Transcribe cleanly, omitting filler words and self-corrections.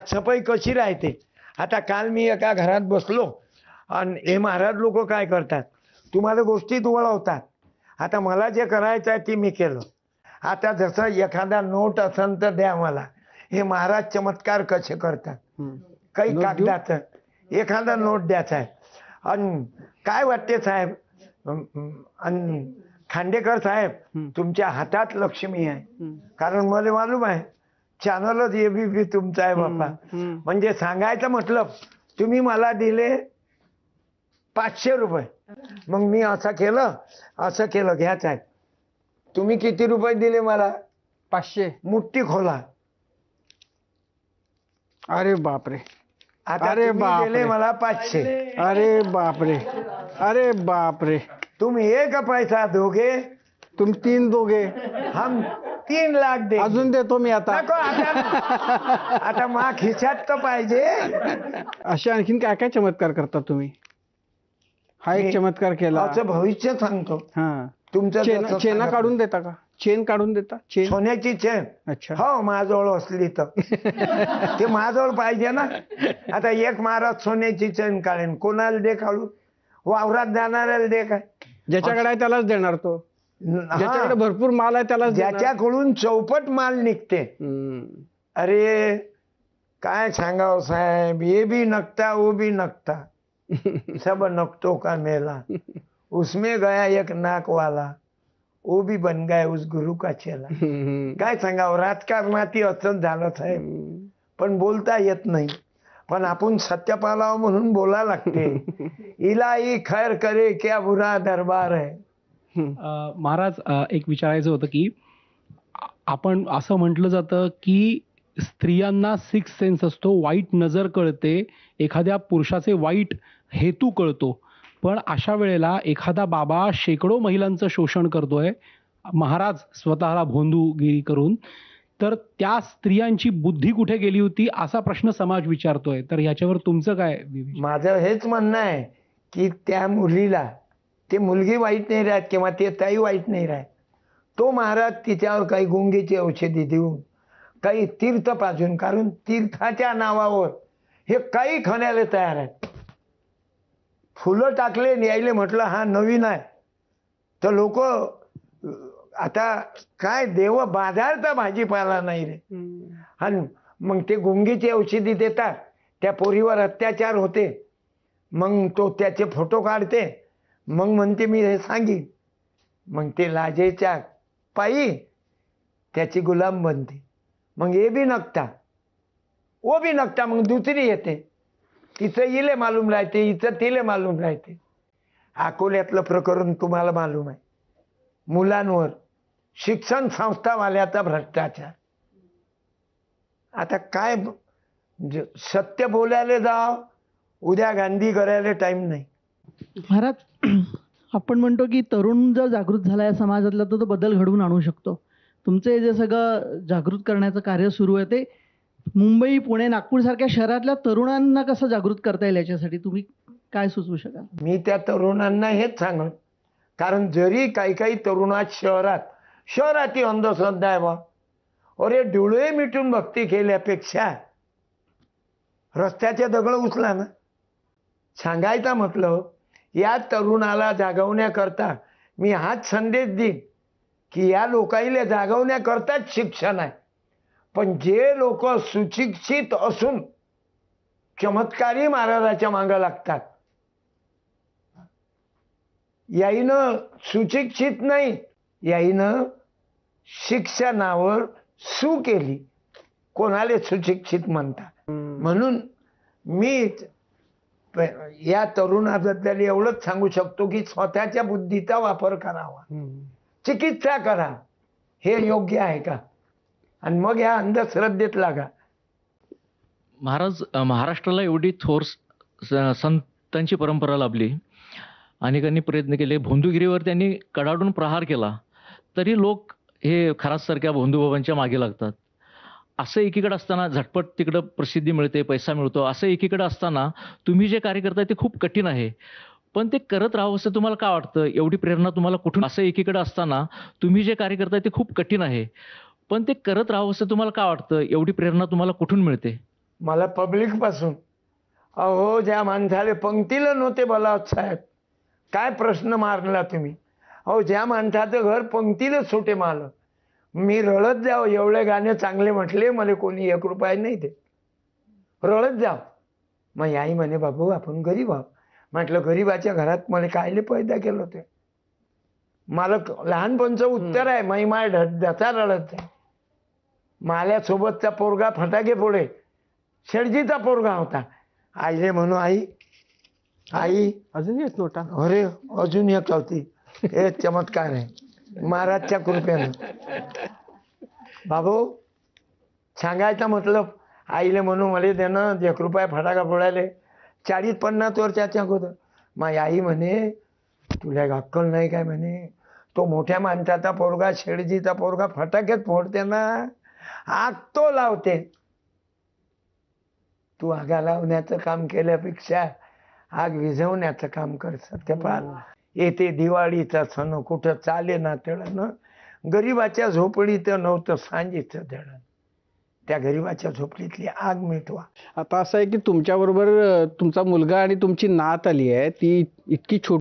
सफाई कशी राहते. आता काल मी एका घरात बसलो आणि हे महाराज लोक काय करतात, तुम्हाला गोष्टीत वळवतात. आता मला जे करायचं आहे ते मी केलं. आता जसं एखादा नोट असेल तर द्या मला. हे महाराज चमत्कार कसे करतात. काही कागदाचं एखादा नोट द्यायचा आहे. आणि काय वाटते साहेब, आणि खांडेकर साहेब तुमच्या हातात लक्ष्मी आहे. कारण मला मालूम आहे चॅनलच एबीपी तुमचा आहे बापा. म्हणजे सांगायचं म्हटलं, तुम्ही मला दिले 500 रुपये. मग मी असं केलं घ्याच आहे. तुम्ही किती रुपये दिले मला? 500. मुठ्ठी खोला. अरे बापरे. आता अरे तुम्ही बापरे. दिले मला 500. अरे बापरे. अरे बापरे. तुम एक पैसा दोगे, तुम 3 दोघे. हम 3 लाख दे. अजून देतो मी आता. नको आता मा खिशात तर पाहिजे. असे आणखीन काय काय चमत्कार करता तुम्ही? हा एक चमत्कार केला. असं भविष्य सांगतो. हा. तुमचं जसं चेना सांगा. काढून देता का? चेन काढून देता? चेन. सोन्याची चेन. अच्छा. हो माझ्याजवळ असली तर ते माझ्याजवळ पाहिजे ना. आता एक महाराज सोन्याची चेन काढेन, कोणाला दे काढून? वावरात जाणाऱ्याला दे काय? ज्याच्याकडे आहे त्यालाच देणार तो. ज्याच्याकडे भरपूर माल आहे त्यालाच देणार. ज्याच्याकडून चौपट माल निघते. अरे काय सांगाव साहेब, ये भी नकता वो भी नकता, सब नकतों का मेला. उसमें गया एक नाक वाला, वो भी बन गया उस गुरु का चेला. काय सांगावं, राजकारणाती असंच झालं साहेब. पण बोलता येत नाही. पण आपण सत्य पालावं म्हणून बोला लागते. इलाही खैर करे क्या बुरा दरबार है. महाराज, एक विचारायचं होतं की आपण असं म्हटलं जातं की स्त्रियांना सिक्स सेन्स असतो, वाईट नजर कळते, एखाद्या पुरुषाचे वाईट हेतू कळतो. पण अशा वेळेला एखादा बाबा शेकडो महिलांचं शोषण करतोय, महाराज स्वतःला भोंदूगिरी करून, तर त्या स्त्रियांची बुद्धी कुठे गेली होती असा प्रश्न समाज विचारतोय. तर ह्याच्यावर तुमचं काय? माझं हेच म्हणणं आहे की त्या मुलीला, ते मुलगी वाईट नाही राहत किंवा ते ताई वाईट नाही राहत. तो महाराज तिच्यावर काही गुंगीची औषधी देऊन, काही तीर्थ पाजून, कारण तीर्थाच्या नावावर हे काही खाण्याला तयार आहेत. फुलं टाकले न्यायले म्हटलं हा नवीन आहे तर लोक आता काय देव बाजारचा भाजीपाला नाही रे. आणि मग ते गुंगीची औषधी देतात, त्या पोरीवर अत्याचार होते, मग तो त्याचे फोटो काढते, मग म्हणते मी हे सांगीन, मग ते लाजेच्या पायी त्याची गुलाम बनते. मग हे बी नकता वो बी नकता. मग दुसरी येते, तिचं इले मालूम राहते, हिचं तिले मालूम राहते. अकोल्यातलं प्रकरण तुम्हाला मालूम आहे. मुलांवर शिक्षण संस्थावाल्याचा भ्रष्टाचार. आता काय सत्य बोलायला जाव, उद्या गांधी करायला टाइम नाही. महाराज, आपण म्हणतो की तरुण जर जागृत झाला या समाजातला तर तो बदल घडवून आणू शकतो. तुमचे जे सगळं जागृत करण्याचं कार्य सुरू आहे ते मुंबई, पुणे, नागपूर सारख्या शहरातल्या तरुणांना कसं जागृत करता येईल याच्यासाठी तुम्ही काय सुचवू शकाल? मी त्या तरुणांना हेच सांगत, कारण जरी काही काही तरुणात शहराती अंधश्रद्धा आहे बा. अरे डोळे मिटून भक्ती केल्यापेक्षा रस्त्याचे दगड उचला ना. सांगायचं म्हटलं, या तरुणाला जागवण्याकरता मी हाच संदेश देईन की या लोकाईले जागवण्याकरताच शिक्षण आहे. पण जे लोक सुशिक्षित असून चमत्कारी महाराजाच्या मागं लागतात, याईनं सुशिक्षित नाही, याईनं शिक्षणावर सू केली. कोणाला सुशिक्षित म्हणतात. म्हणून मी या तरुणाबद्दल एवढंच सांगू शकतो की स्वतःच्या बुद्धीचा वापर करावा, चिकित्सा करा, हे योग्य आहे का, आणि मग या अंधश्रद्धेत लागा. महाराज, महाराष्ट्राला एवढी थोर संतांची परंपरा लाभली, अनेकांनी प्रयत्न केले, भोंदूगिरीवर त्यांनी कडाडून प्रहार केला, तरी लोक हे खराससारख्या भोंदूबाबांच्या मागे लागतात. असं एकीकडे असताना झटपट तिकडं प्रसिद्धी मिळते, पैसा मिळतो, असं एकीकडे असताना तुम्ही जे कार्य करताय ते खूप कठीण आहे, पण ते करत राहावं असं तुम्हाला का वाटतं? एवढी प्रेरणा तुम्हाला कुठून? असं एकीकडे असताना तुम्ही जे कार्य करताय ते खूप कठीण आहे, पण ते करत राहावं असं तुम्हाला का वाटतं? एवढी प्रेरणा तुम्हाला कुठून मिळते? मला पब्लिक पासून, अहो ज्या माणसाले पंक्तीला नव्हते बोलावत साहेब, काय प्रश्न मारला तुम्ही. अहो ज्या माणसाचं घर पंक्तीला सुटे माल, मी रडत जाव एवढे गाणे चांगले म्हटले, मला कोणी 1 रुपया नाही दे, रडत जाव. मग आई म्हणे बाबू आपण गरीब आहोत. म्हटलं गरीबाच्या घरात मला कायले पैदा केलं ते. मला लहानपणचं उत्तर आहे, महिमा ढचा रडत आहे. माझ्यासोबतचा पोरगा फटाके फोडे, शेडजीचा पोरगा होता. आईले म्हणू आई आई, अजून येत नोटा. अरे अजून एक होती. हे चमत्कार आहे महाराजच्या कृपेनं. बाबू सांगायचं मतलब, आईले म्हणू मला देणं 1 रुपया फटाका फोडायले 40-50 वर्षाच्या अगोदर. माझी आई म्हणे तुला एक अक्कल नाही काय म्हणे, तो मोठ्या माणसाचा पोरगा शेडजीचा पोरगा फटाकेच फोडते ना, आग तो लावते. तू आगा लावण्याचं काम केल्यापेक्षा आग विझवण्याचं काम कर. सत्यपाल येते दिवाळीचा सण, कुठं चाले ना तळण, गरीबाच्या झोपडीत नव्हतं सांजेचं दळण. त्या गरीबाच्या झोपडीतली आग मिटवा. आता असं आहे की तुमच्याबरोबर तुमचा मुलगा आणि तुमची नात आली आहे, ती इतकी छोटी